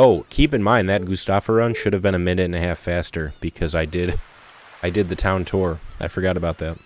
Oh, keep in mind that Gustafa run should have been a minute and a half faster because I did the town tour. I forgot about that.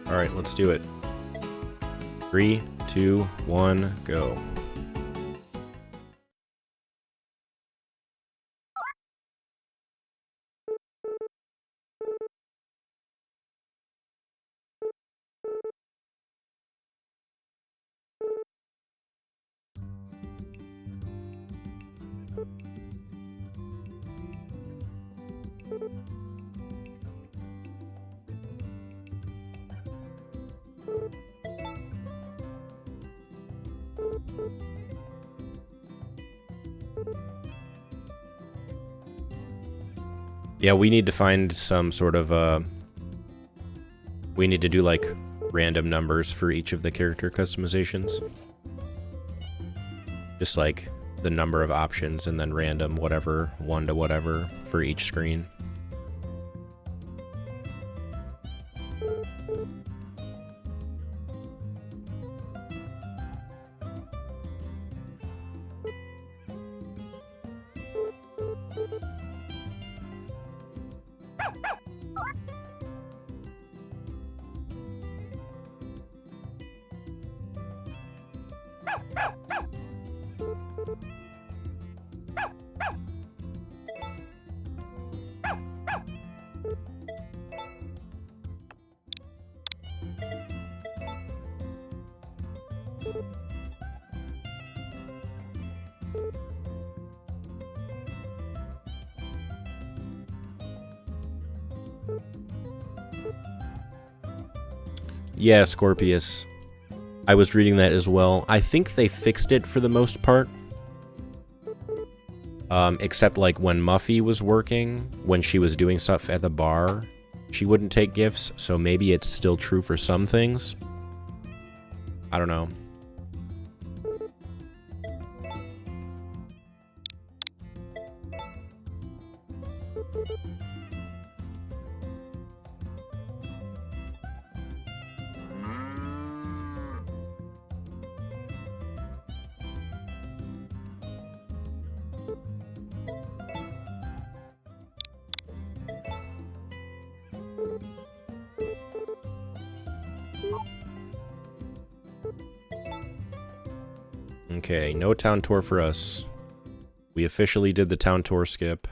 Alright, let's do it. 3, 2, 1, go. Yeah, we need to find some sort of, we need to do, like, random numbers for each of the character customizations. Just, like, the number of options and then random whatever, 1 to whatever, for each screen. Yeah, Scorpius. I was reading that as well. I think they fixed it for the most part. Except, like, when Muffy was working, when she was doing stuff at the bar, she wouldn't take gifts, so maybe it's still true for some things. I don't know. Okay, no town tour for us. We officially did the town tour skip.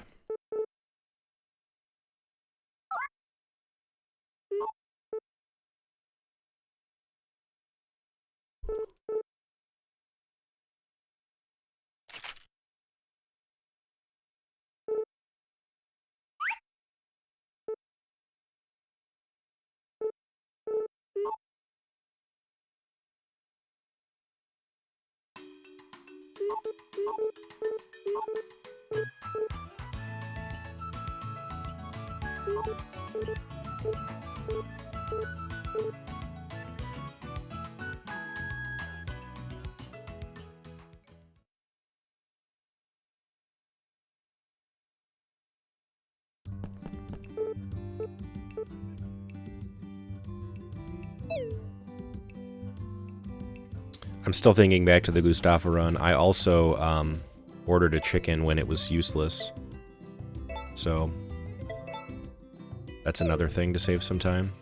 I'm still thinking back to the Gustavo run. I also ordered a chicken when it was useless. So that's another thing to save some time.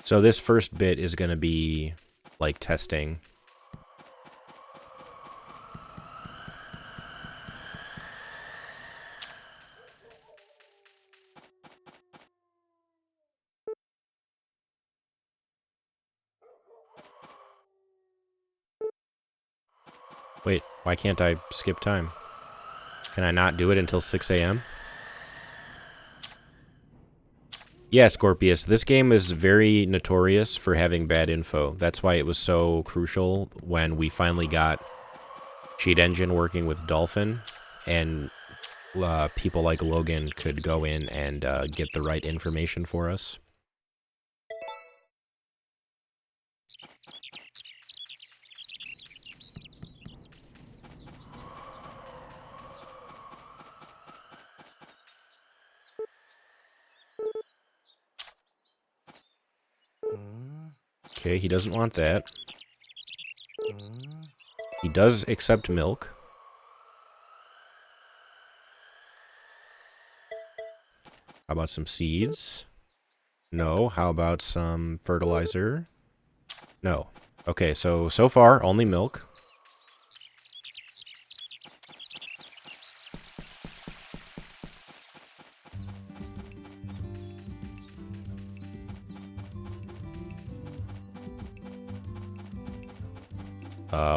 So this first bit is going to be, like, testing. Wait, why can't I skip time? Can I not do it until 6 a.m.? Yeah, Scorpius, this game is very notorious for having bad info. That's why it was so crucial when we finally got Cheat Engine working with Dolphin, and people like Logan could go in and get the right information for us. Okay, he doesn't want that. He does accept milk. How about some seeds? No. How about some fertilizer? No. Okay, so far, only milk.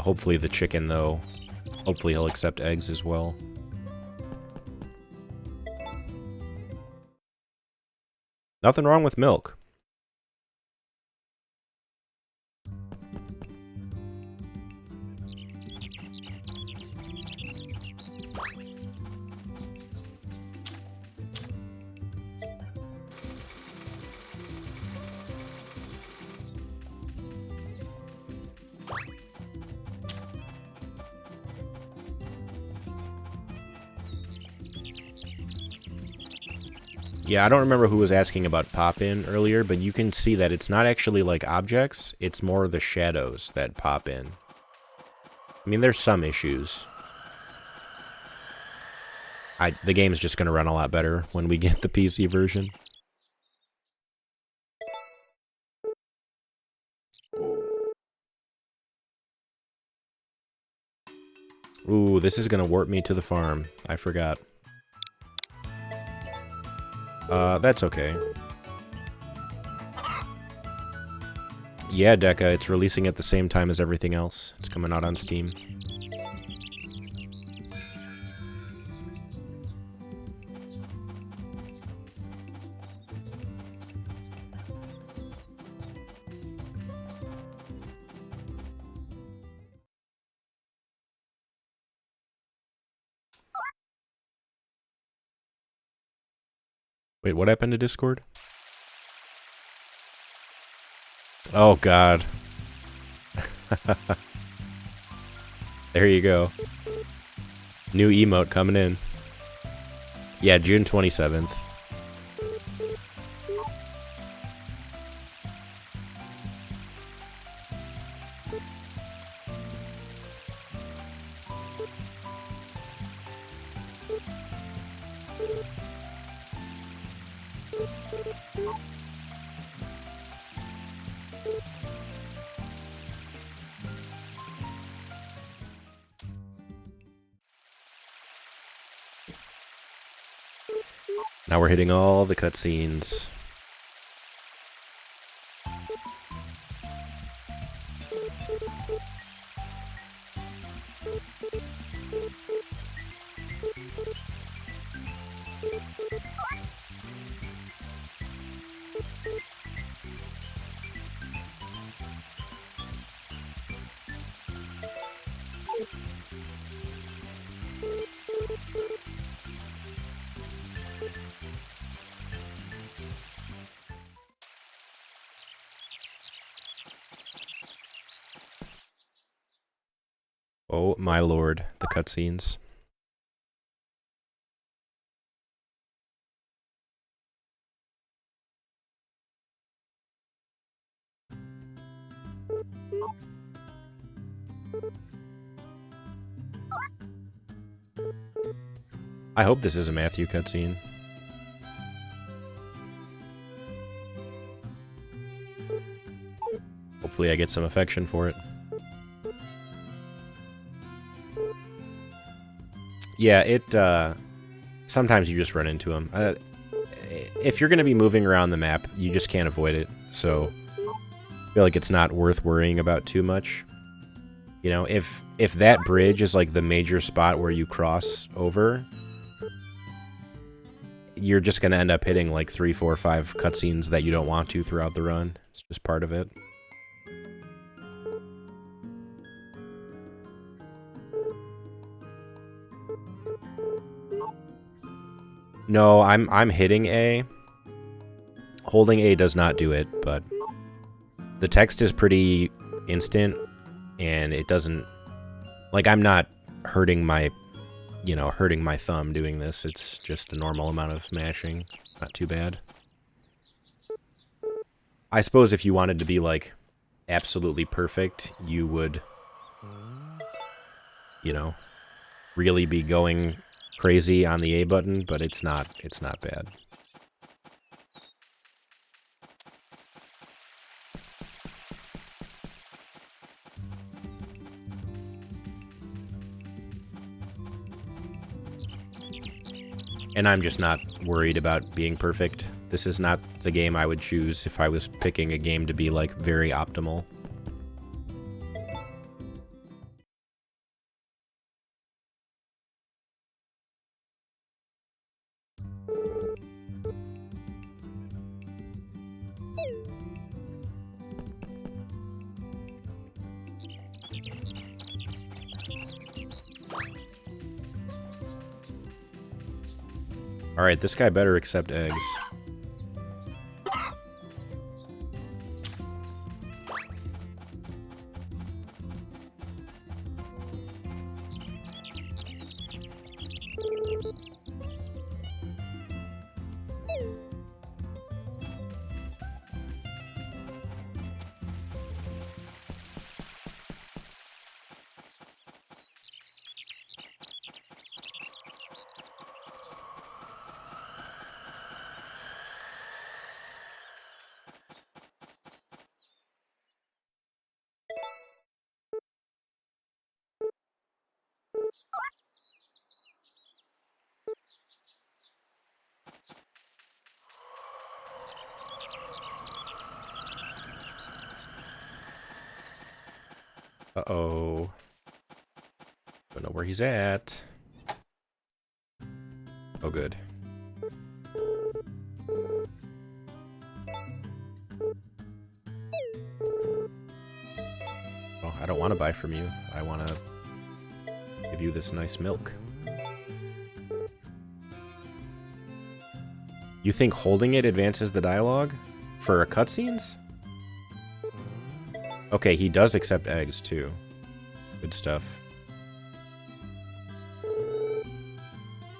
Hopefully the chicken, though. Hopefully he'll accept eggs as well. Nothing wrong with milk. Yeah, I don't remember who was asking about pop-in earlier, but you can see that it's not actually like objects, it's more the shadows that pop in. I mean, there's some issues. The game's just going to run a lot better when we get the PC version. Ooh, this is going to warp me to the farm. I forgot. That's okay. Yeah, Deca, it's releasing at the same time as everything else. It's coming out on Steam. Wait, what happened to Discord? Oh, God. There you go. New emote coming in. Yeah, June 27th. Now we're hitting all the cutscenes. Oh my lord, the cutscenes. I hope this is a Matthew cutscene. Hopefully I get some affection for it. Yeah, it, sometimes you just run into them. If you're going to be moving around the map, you just can't avoid it, so I feel like it's not worth worrying about too much. You know, if that bridge is like the major spot where you cross over, you're just going to end up hitting like 3, 4, 5 cutscenes that you don't want to throughout the run. It's just part of it. No, I'm hitting A. Holding A does not do it, but the text is pretty instant, and it doesn't... Like, I'm not hurting my, you know, hurting my thumb doing this. It's just a normal amount of mashing. Not too bad. I suppose if you wanted to be, like, absolutely perfect, you would, you know, really be going crazy on the A button, but it's not bad. And I'm just not worried about being perfect. This is not the game I would choose if I was picking a game to be, like, very optimal. Alright, this guy better accept eggs. Uh-oh. Don't know where he's at. Oh, good. Oh, I don't want to buy from you. I want to give you this nice milk. You think holding it advances the dialogue? For cutscenes? Okay, he does accept eggs, too. Good stuff.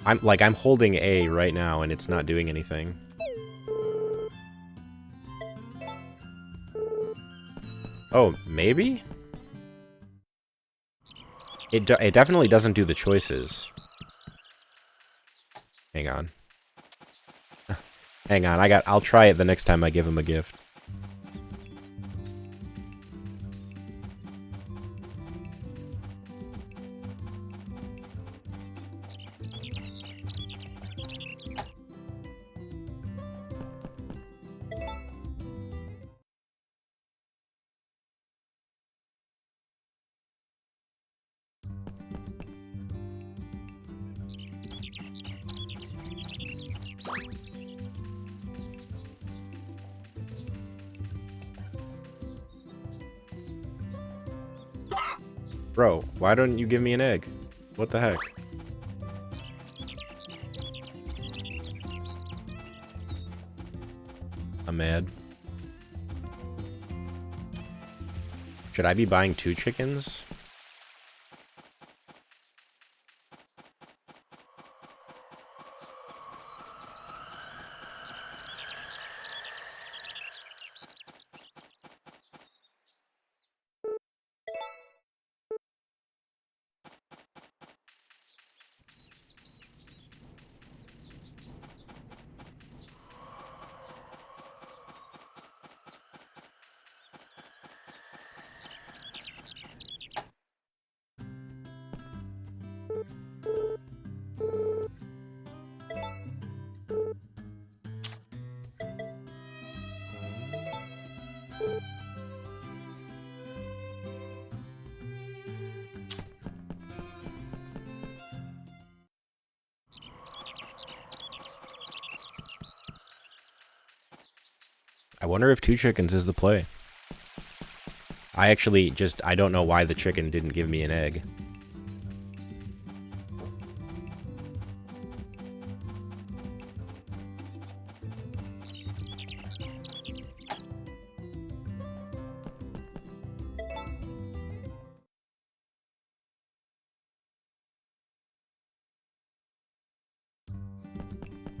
I'm holding A right now, and it's not doing anything. Oh, maybe? It definitely doesn't do the choices. Hang on. Hang on, I'll try it the next time I give him a gift. Bro, why don't you give me an egg? What the heck? I'm mad. Should I be buying 2 chickens? I wonder if 2 chickens is the play. I actually I don't know why the chicken didn't give me an egg.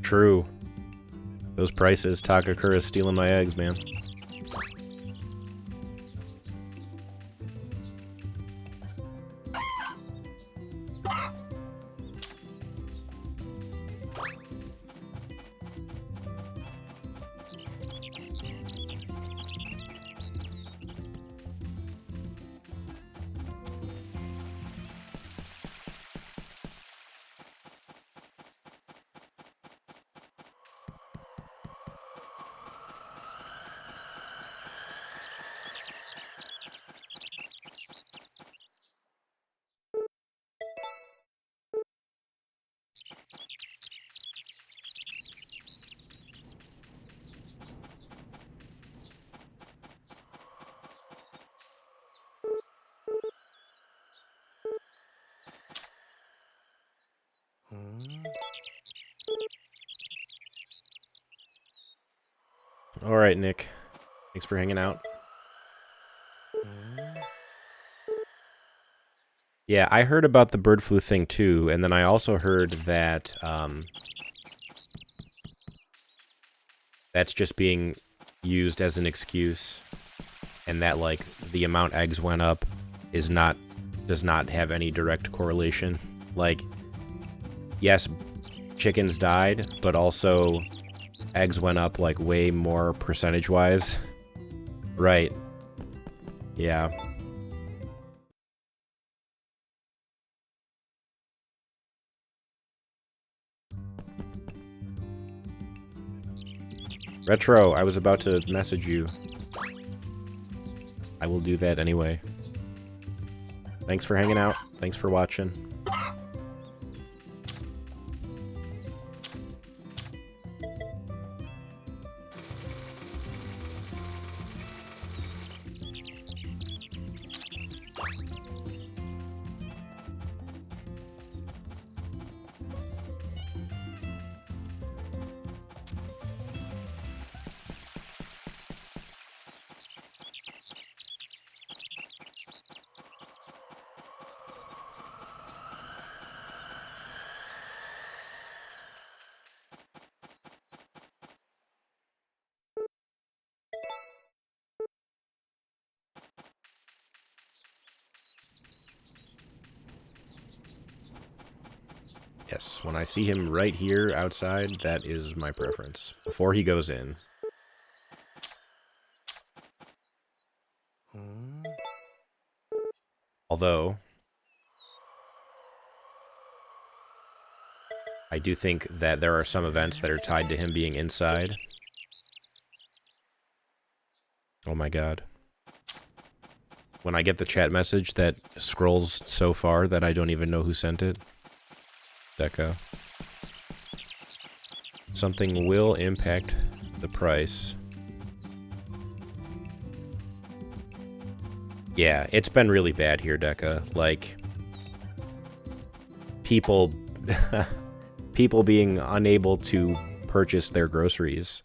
True. Those prices, Takakura's stealing my eggs, man. All right, Nick. Thanks for hanging out. Yeah, I heard about the bird flu thing too, and then I also heard that that's just being used as an excuse, and that like the amount eggs went up does not have any direct correlation. Like, yes, chickens died, but also eggs went up like way more percentage-wise. Right. Yeah. Retro, I was about to message you. I will do that anyway. Thanks for hanging out. Thanks for watching. Yes, when I see him right here outside, that is my preference. Before he goes in. Although, I do think that there are some events that are tied to him being inside. Oh my god. When I get the chat message that scrolls so far that I don't even know who sent it. Deca. Something will impact the price. Yeah, it's been really bad here, Deca. Like, people being unable to purchase their groceries.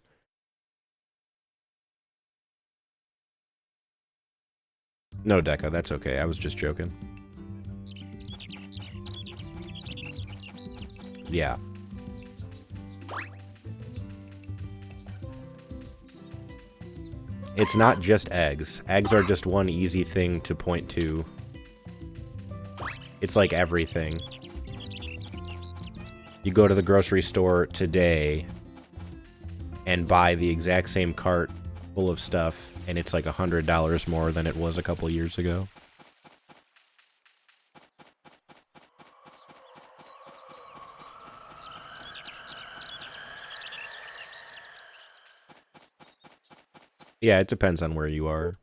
No, Deca, that's okay. I was just joking. Yeah. It's not just eggs. Eggs are just one easy thing to point to. It's like everything. You go to the grocery store today and buy the exact same cart full of stuff, and it's like $100 more than it was a couple years ago. Yeah, it depends on where you are.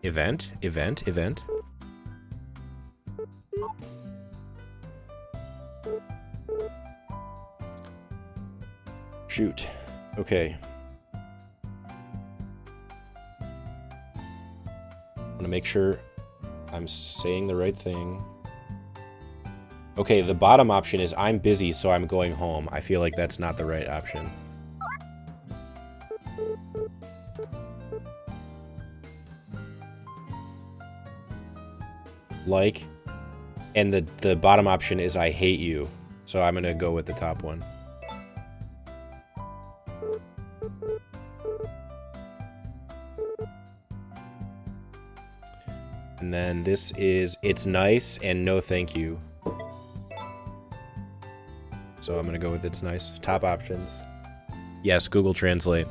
Event, event, event. Shoot. Okay. I want to make sure I'm saying the right thing. Okay, the bottom option is I'm busy, so I'm going home. I feel like that's not the right option. Like, and the bottom option is I hate you. So I'm gonna go with the top one. And then this is it's nice and no thank you. So I'm gonna go with it's nice. Top options. Yes, Google Translate.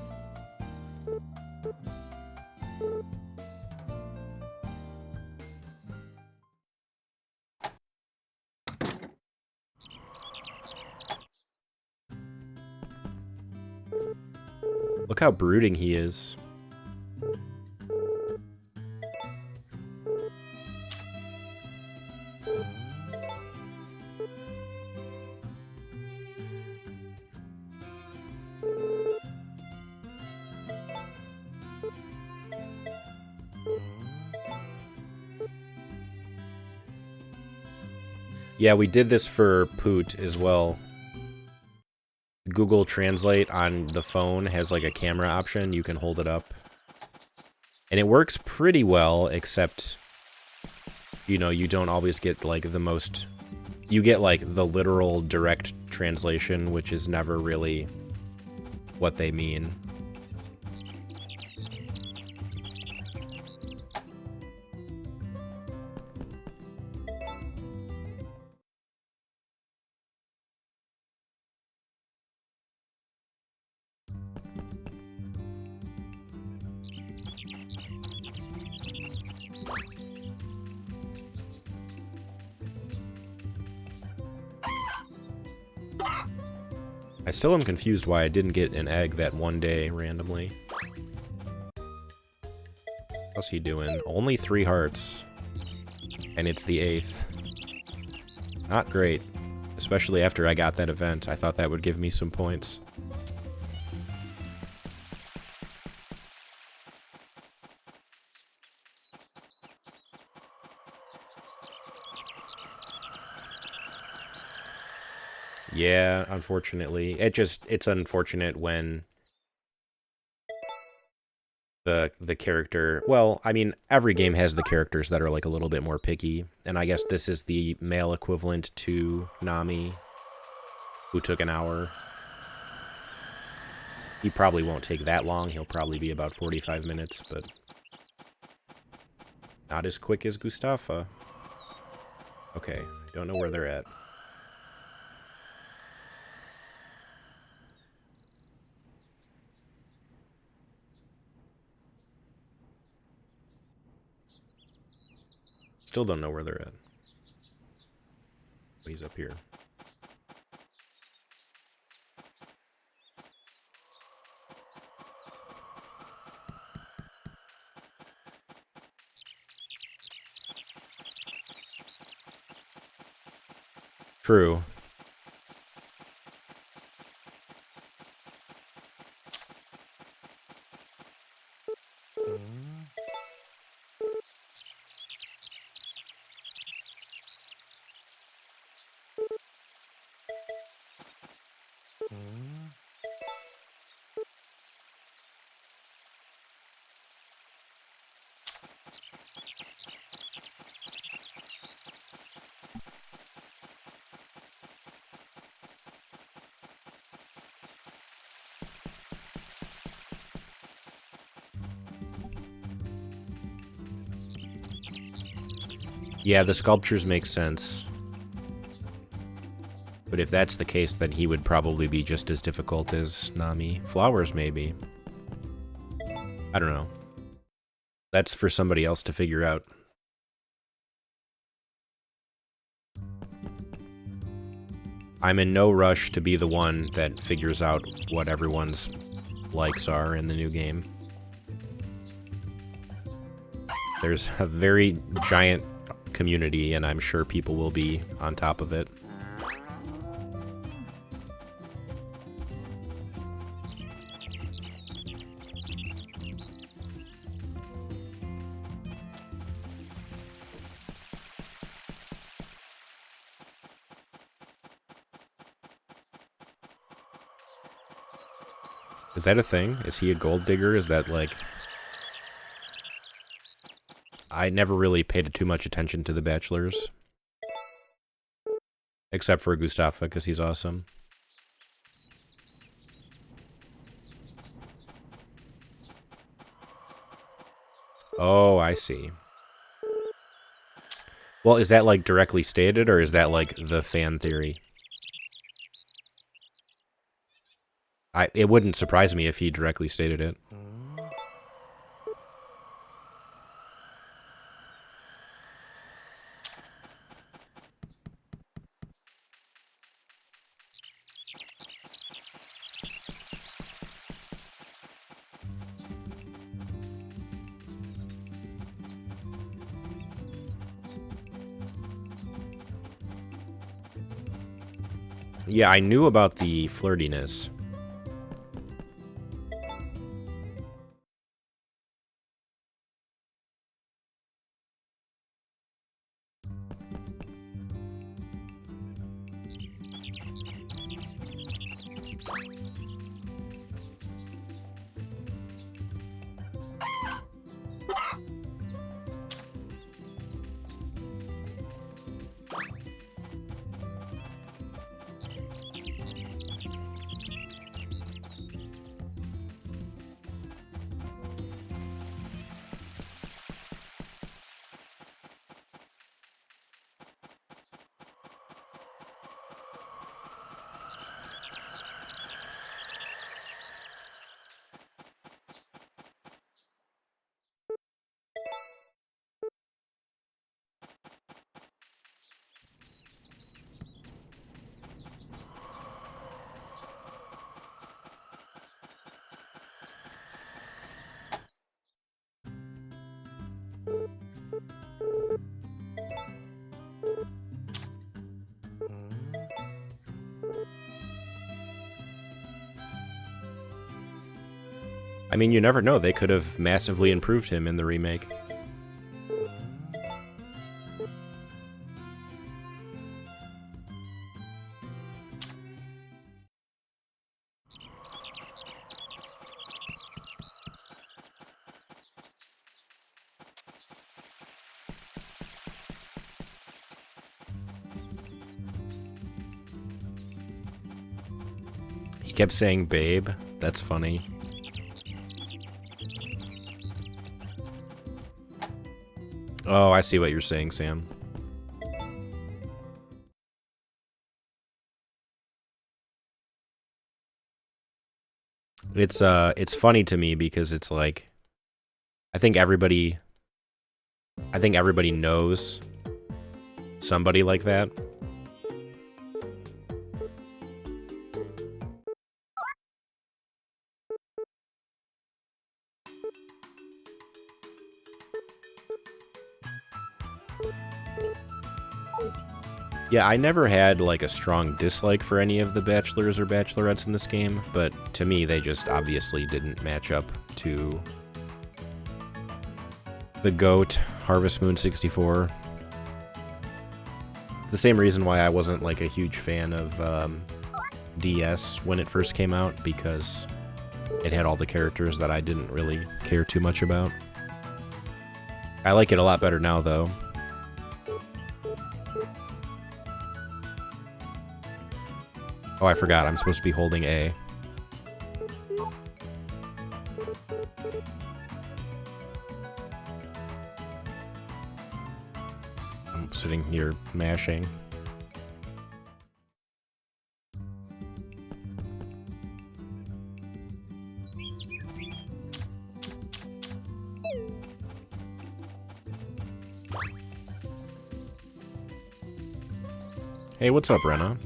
Look how brooding he is. Yeah, we did this for Poot as well. Google Translate on the phone has like a camera option. You can hold it up. And it works pretty well, except, you know, you don't always get like the most... You get like the literal direct translation, which is never really what they mean. I still am confused why I didn't get an egg that one day randomly. How's he doing? Only 3 hearts. And it's the 8th. Not great. Especially after I got that event. I thought that would give me some points. Yeah, unfortunately. It's unfortunate when the character... Well, I mean, every game has the characters that are like a little bit more picky. And I guess this is the male equivalent to Nami, who took an hour. He probably won't take that long. He'll probably be about 45 minutes, but not as quick as Gustafa. Okay, don't know where they're at. Still don't know where they're at. He's up here. True. Yeah, the sculptures make sense. But if that's the case, then he would probably be just as difficult as Nami. Flowers, maybe. I don't know. That's for somebody else to figure out. I'm in no rush to be the one that figures out what everyone's likes are in the new game. There's a very giant community, and I'm sure people will be on top of it. Is that a thing? Is he a gold digger? Is that like... I never really paid too much attention to the Bachelors. Except for Gustafa, because he's awesome. Oh, I see. Well, is that like directly stated, or is that like the fan theory? It wouldn't surprise me if he directly stated it. Yeah, I knew about the flirtiness. I mean, you never know. They could have massively improved him in the remake. He kept saying babe. That's funny. Oh, I see what you're saying, Sam. It's funny to me because it's like I think everybody knows somebody like that. Yeah, I never had, like, a strong dislike for any of the Bachelors or Bachelorettes in this game, but to me, they just obviously didn't match up to the GOAT, Harvest Moon 64. The same reason why I wasn't, like, a huge fan of DS when it first came out, because it had all the characters that I didn't really care too much about. I like it a lot better now, though. Oh, I forgot. I'm supposed to be holding A. I'm sitting here mashing. Hey, what's up, Renna?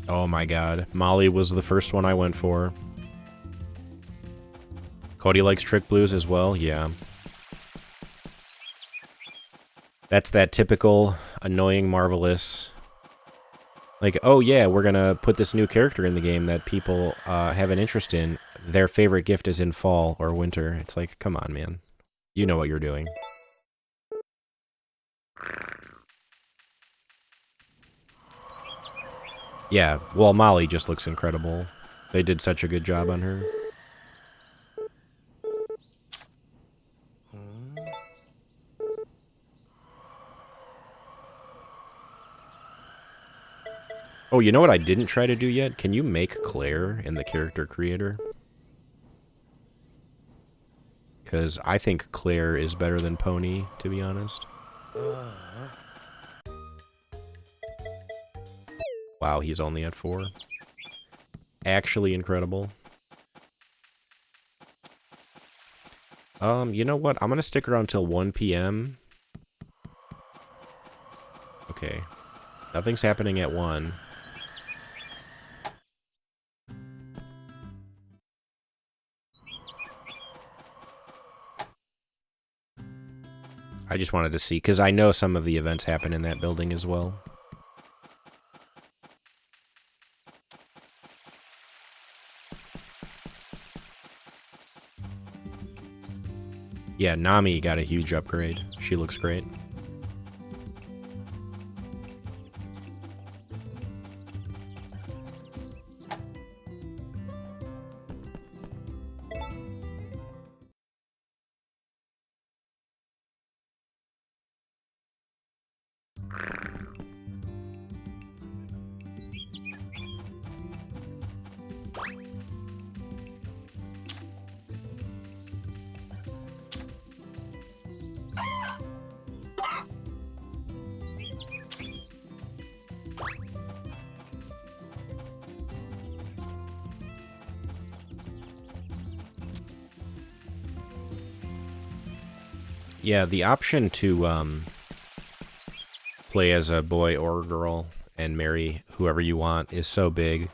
Oh Oh my god. Molly was the first one I went for. Cody likes Trick Blues as well? Yeah. That's that typical annoying Marvelous. Like, oh yeah, we're gonna put this new character in the game that people have an interest in. Their favorite gift is in fall or winter. It's like, come on, man. You know what you're doing. Yeah, well, Molly just looks incredible. They did such a good job on her. Oh, you know what I didn't try to do yet? Can you make Claire in the character creator? Because I think Claire is better than Pony, to be honest. Wow, he's only at 4. Actually incredible. You know what? I'm gonna stick around till 1 p.m. Okay. Nothing's happening at 1. I just wanted to see, because I know some of the events happen in that building as well. Yeah, Nami got a huge upgrade. She looks great. Yeah, the option to play as a boy or a girl and marry whoever you want is so big.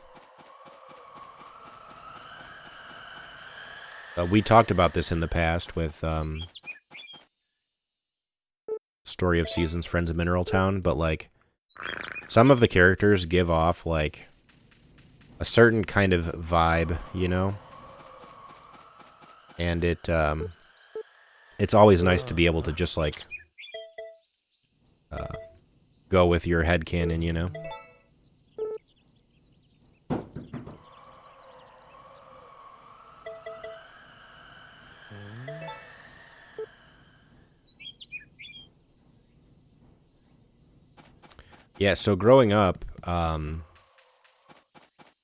We talked about this in the past with Story of Seasons, Friends of Mineral Town, but like some of the characters give off like a certain kind of vibe, you know? And it's always nice to be able to just like go with your headcanon, you know? Yeah, so growing up,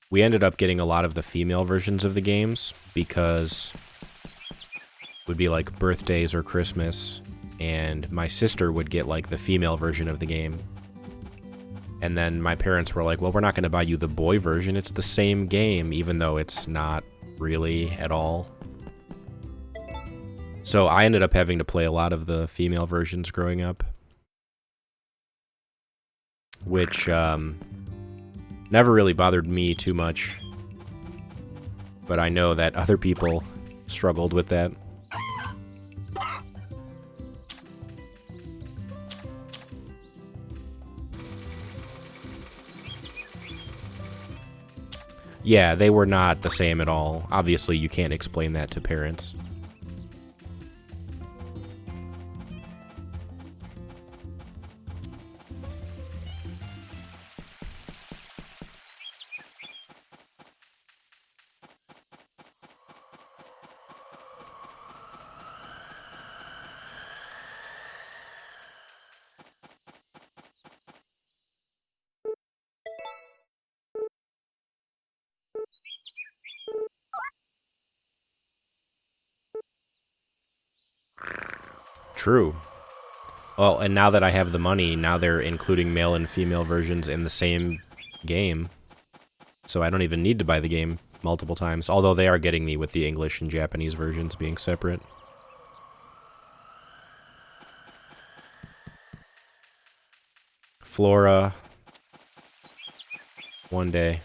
we ended up getting a lot of the female versions of the games because it would be like birthdays or Christmas, and my sister would get like the female version of the game. And then my parents were like, well, we're not going to buy you the boy version. It's the same game, even though it's not really at all. So I ended up having to play a lot of the female versions growing up, which never really bothered me too much. But I know that other people struggled with that. Yeah, they were not the same at all. Obviously, you can't explain that to parents. True. Well, and now that I have the money, now they're including male and female versions in the same game. So I don't even need to buy the game multiple times, although they are getting me with the English and Japanese versions being separate. Flora. One day.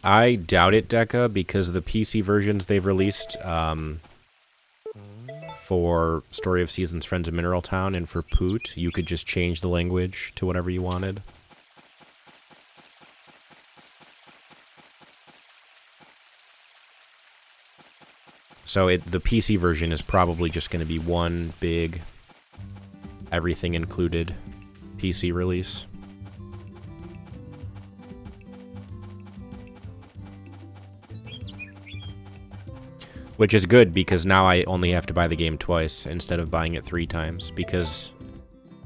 I doubt it, Deca, because the PC versions they've released for Story of Seasons, Friends of Mineral Town, and for Poot, you could just change the language to whatever you wanted. So the PC version is probably just going to be one big, everything included PC release. Which is good, because now I only have to buy the game twice instead of buying it 3 times. Because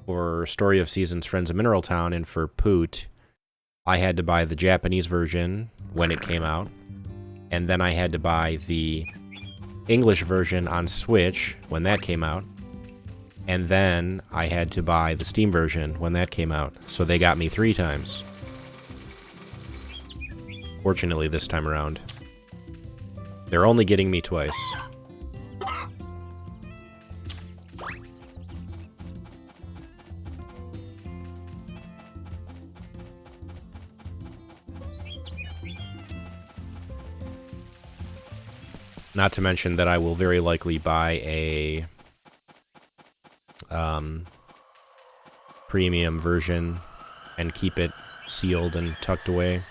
for Story of Seasons, Friends of Mineral Town, and for Poot, I had to buy the Japanese version when it came out. And then I had to buy the English version on Switch when that came out. And then I had to buy the Steam version when that came out. So they got me 3 times. Fortunately, this time around. They're only getting me twice. Not to mention that I will very likely buy a premium version and keep it sealed and tucked away.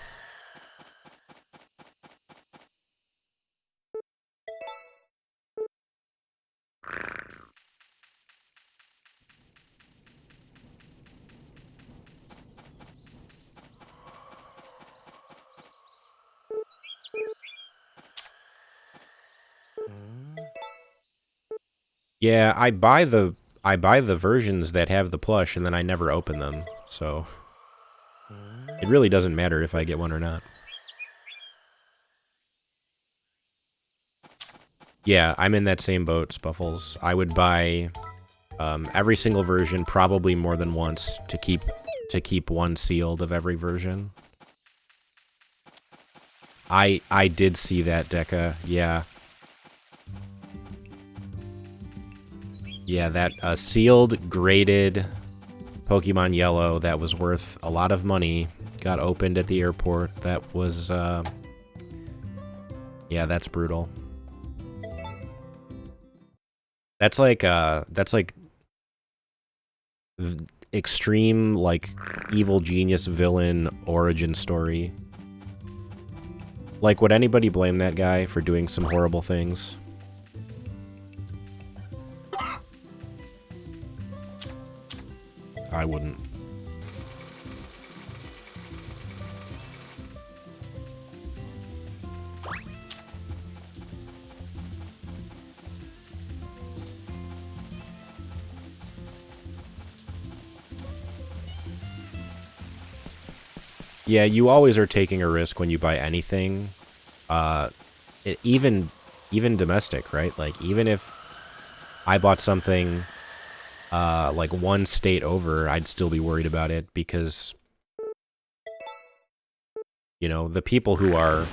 Yeah, I buy the versions that have the plush, and then I never open them, so it really doesn't matter if I get one or not. Yeah, I'm in that same boat, Spuffles. I would buy every single version, probably more than once, to keep one sealed of every version. I did see that, Deca. Yeah. Yeah, that sealed, graded Pokemon Yellow that was worth a lot of money got opened at the airport. That was, yeah, that's brutal. That's like extreme, like, evil genius villain origin story. Like, would anybody blame that guy for doing some horrible things? I wouldn't. Yeah, you always are taking a risk when you buy anything. Even domestic, right? Like, even if I bought something like one state over, I'd still be worried about it, because, you know, the people who are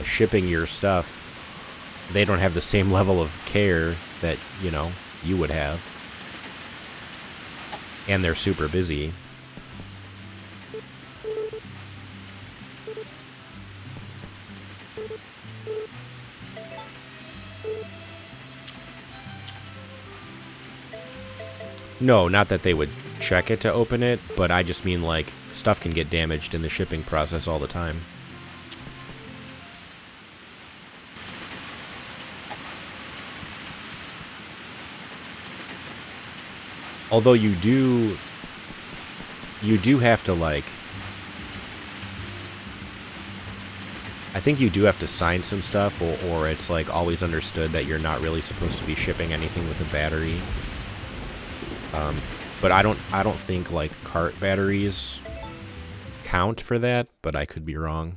shipping your stuff, they don't have the same level of care that, you know, you would have. And they're super busy. No, not that they would check it to open it, but I just mean, like, stuff can get damaged in the shipping process all the time. Although you do have to, like, I think you do have to sign some stuff, or it's, like, always understood that you're not really supposed to be shipping anything with a battery. But I don't think, like, cart batteries count for that, but I could be wrong.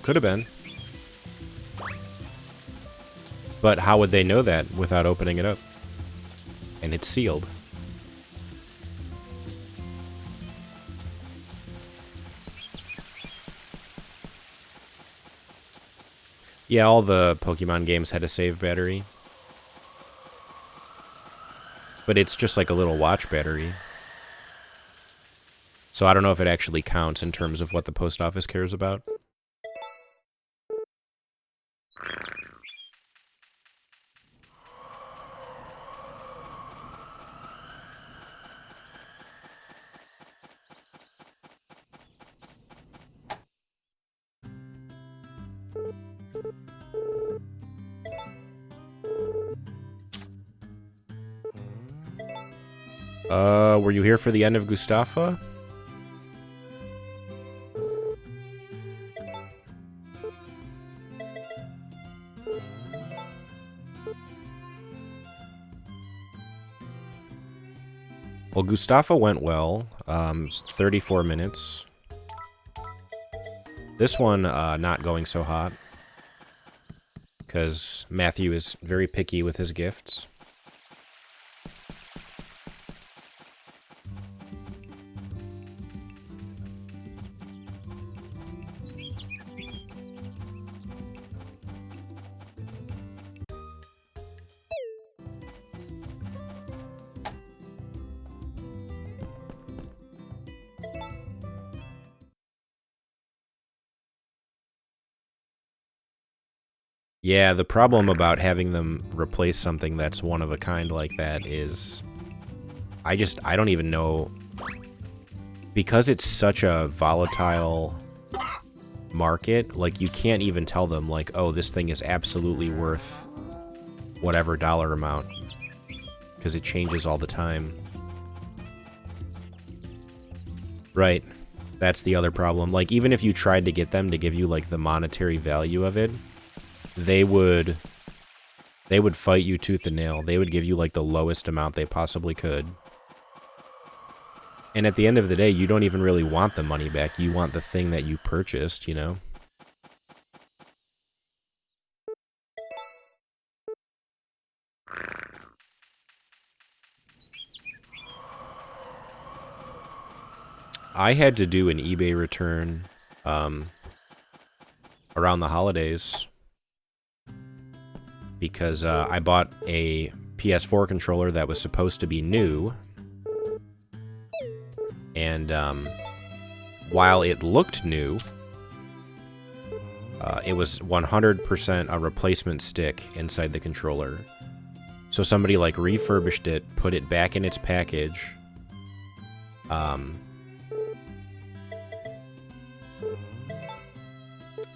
Could have been. But how would they know that without opening it up? And it's sealed. Yeah, all the Pokemon games had a save battery. But it's just like a little watch battery. So I don't know if it actually counts in terms of what the post office cares about. Were you here for the end of Gustafa? Well, Gustafa went well. It's 34 minutes. This one, not going so hot. Because Matthew is very picky with his gifts. Yeah, the problem about having them replace something that's one of a kind like that is... I don't even know... Because it's such a volatile market, like, you can't even tell them, like, oh, this thing is absolutely worth whatever dollar amount. Because it changes all the time. Right. That's the other problem. Like, even if you tried to get them to give you, like, the monetary value of it, they would fight you tooth and nail. They would give you, like, the lowest amount they possibly could. And at the end of the day, you don't even really want the money back. You want the thing that you purchased, you know? I had to do an eBay return around the holidays because I bought a PS4 controller that was supposed to be new. And while it looked new, it was 100% a replacement stick inside the controller. So somebody like refurbished it, put it back in its package,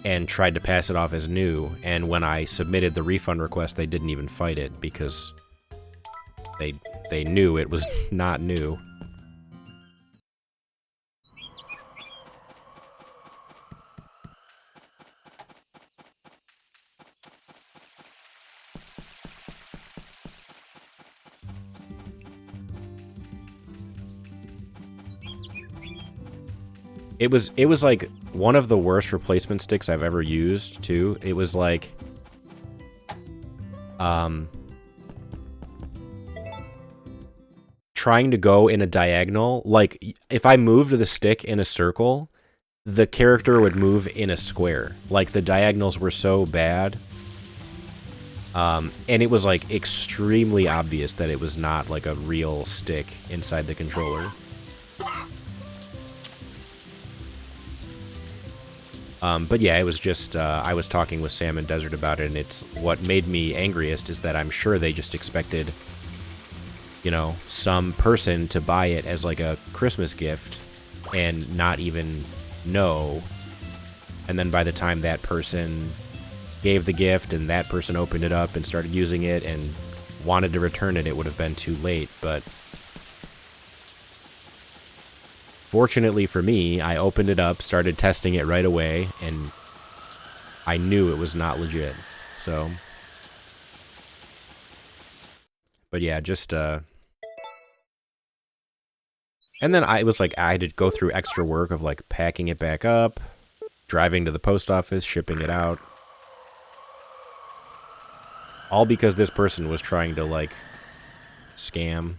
and tried to pass it off as new. And when I submitted the refund request, they didn't even fight it because they knew it was not new. It was like one of the worst replacement sticks I've ever used, too. It was like... trying to go in a diagonal. Like, if I moved the stick in a circle, the character would move in a square. Like, the diagonals were so bad. And it was, like, extremely obvious that it was not, like, a real stick inside the controller. But yeah, it was just, I was talking with Sam and Desert about it, and it's what made me angriest is that I'm sure they just expected, you know, some person to buy it as like a Christmas gift and not even know. And then by the time that person gave the gift and that person opened it up and started using it and wanted to return it, it would have been too late. But fortunately for me, I opened it up, started testing it right away, and I knew it was not legit. So, but yeah, just, and then I was like, I had to go through extra work of like packing it back up, driving to the post office, shipping it out. All because this person was trying to like scam.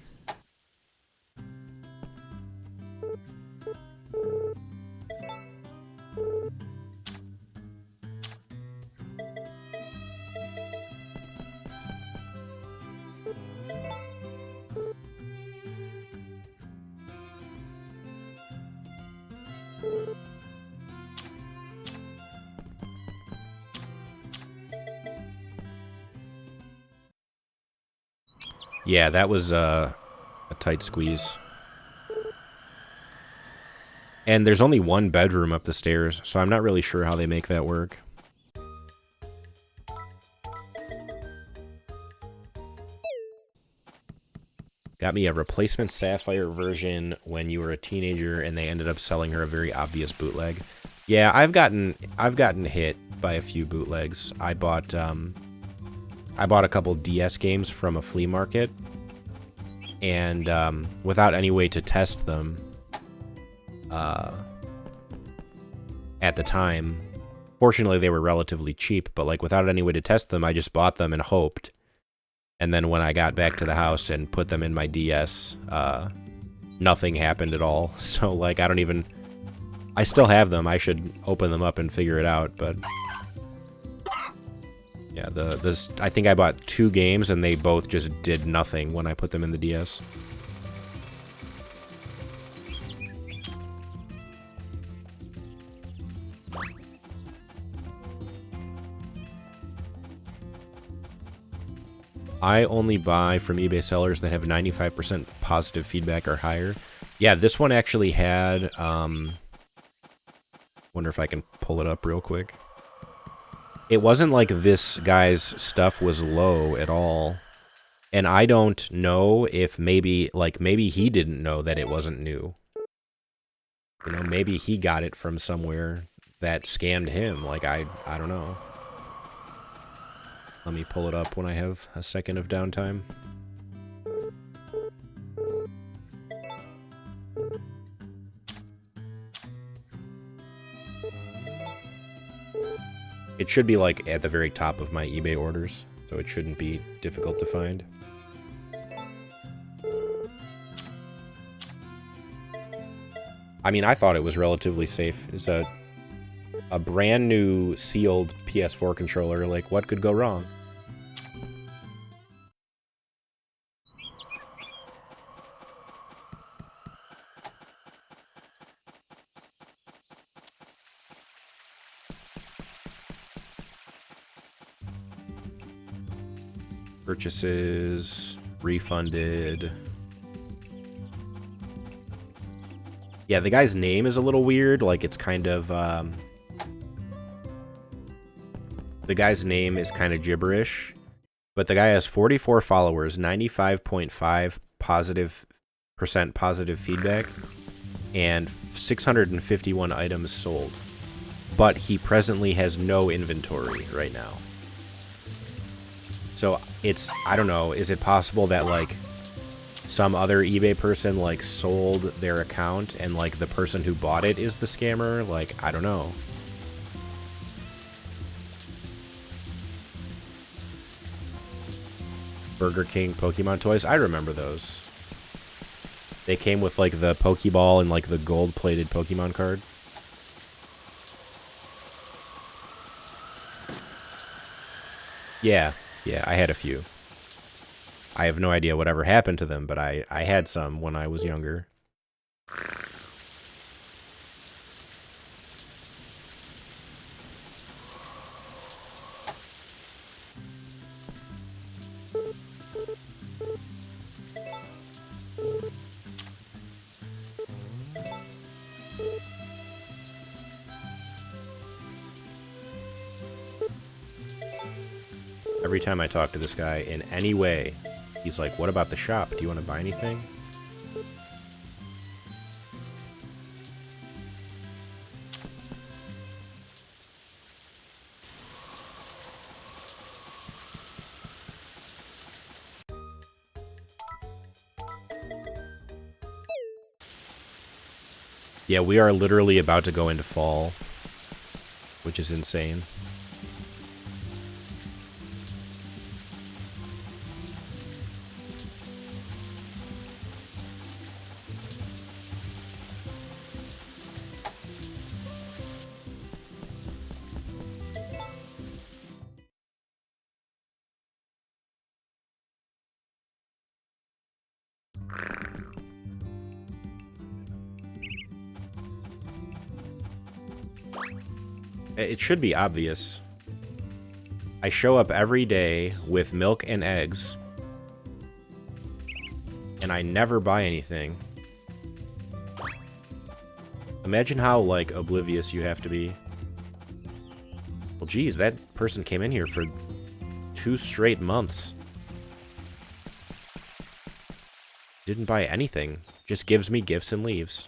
Yeah, that was a tight squeeze. And there's only one bedroom up the stairs, so I'm not really sure how they make that work. Got me a replacement Sapphire version when you were a teenager, and they ended up selling her a very obvious bootleg. Yeah, I've gotten hit by a few bootlegs. I bought a couple DS games from a flea market, and without any way to test them at the time. Fortunately, they were relatively cheap, but like without any way to test them, I just bought them and hoped. And then when I got back to the house and put them in my DS, nothing happened at all. So like I still have them. I should open them up and figure it out, but yeah, I think I bought 2 games and they both just did nothing when I put them in the DS. I only buy from eBay sellers that have 95% positive feedback or higher. Yeah, this one actually had, wonder if I can pull it up real quick. It wasn't like this guy's stuff was low at all. And I don't know if maybe he didn't know that it wasn't new. You know, maybe he got it from somewhere that scammed him. Like, I don't know. Let me pull it up when I have a second of downtime. It should be like at the very top of my eBay orders, so it shouldn't be difficult to find. I mean, I thought it was relatively safe. It's a brand new sealed PS4 controller. Like, what could go wrong? Purchases, refunded. Yeah, the guy's name is a little weird. Like, it's kind of, the guy's name is kind of gibberish. But the guy has 44 followers, 95.5% positive feedback, and 651 items sold. But he presently has no inventory right now. So it's, I don't know, is it possible that, like, some other eBay person, like, sold their account and, like, the person who bought it is the scammer? Like, I don't know. Burger King Pokemon toys, I remember those. They came with, like, the Pokeball and, like, the gold-plated Pokemon card. Yeah. Yeah, I had a few. I have no idea whatever happened to them, but I had some when I was younger. Every time I talk to this guy in any way, he's like, what about the shop? Do you want to buy anything? Yeah, we are literally about to go into fall, which is insane. It should be obvious. I show up every day with milk and eggs, and I never buy anything. Imagine how, like, oblivious you have to be. Well, geez, that person came in here for 2 straight months. Didn't buy anything. Just gives me gifts and leaves.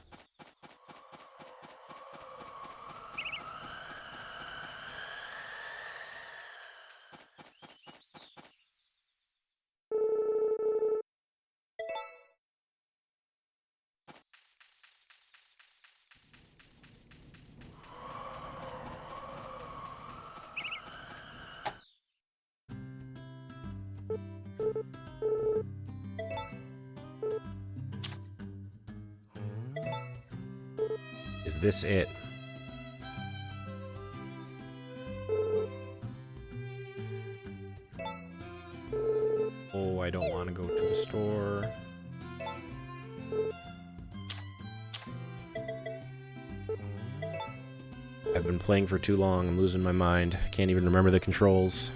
Is this it? Oh, I don't want to go to the store. I've been playing for too long. I'm losing my mind. I can't even remember the controls.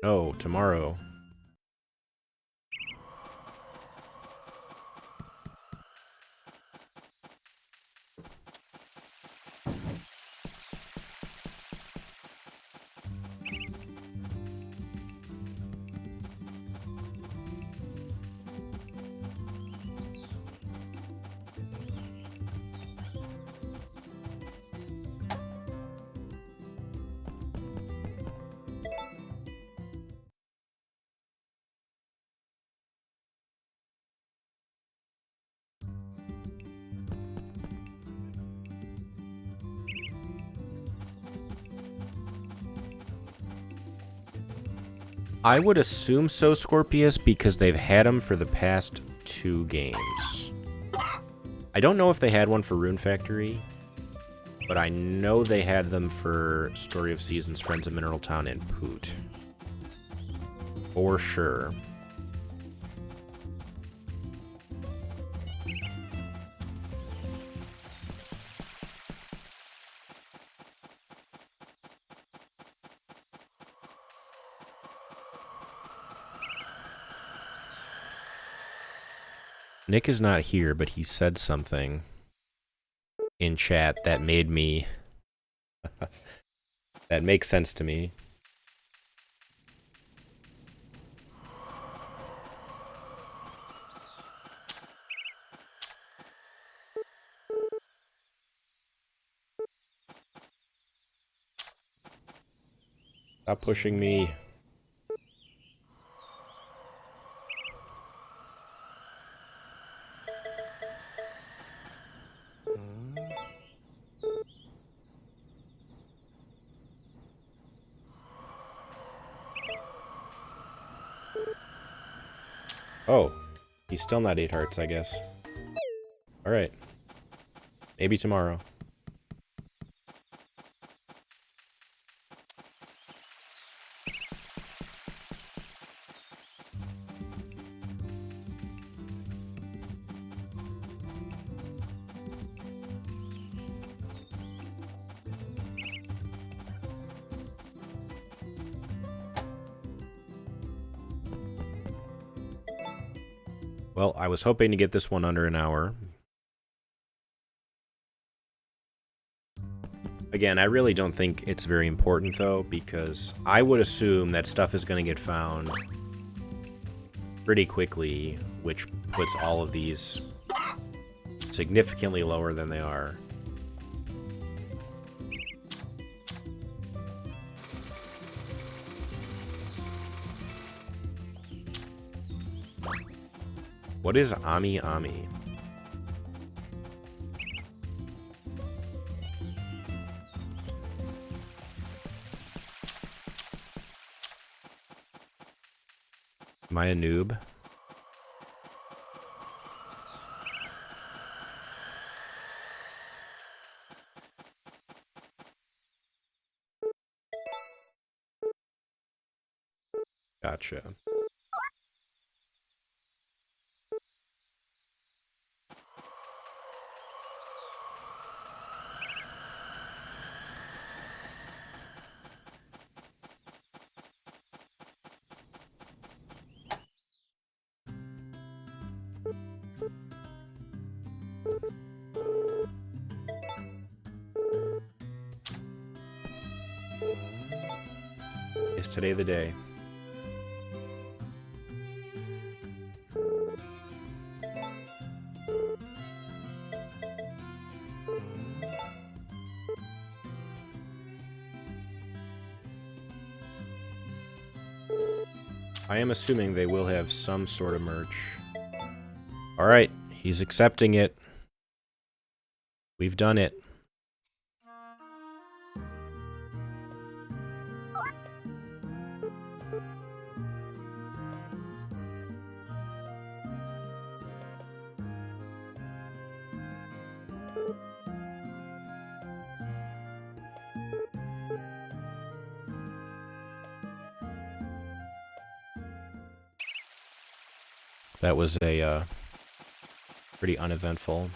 Oh, tomorrow. I would assume so, Scorpius, because they've had them for the past 2 games. I don't know if they had one for Rune Factory, but I know they had them for Story of Seasons, Friends of Mineral Town, and Poot. For sure. Nick is not here, but he said something in chat that made me... that makes sense to me. Stop pushing me. Oh, he's still not 8 hearts, I guess. Alright. Maybe tomorrow. Well, I was hoping to get this one under an hour. Again, I really don't think it's very important, though, because I would assume that stuff is going to get found pretty quickly, which puts all of these significantly lower than they are. What is Ami Ami? Am I a noob? Gotcha. today the day. I am assuming they will have some sort of merch. Alright, he's accepting it. We've done it. That was a pretty uneventful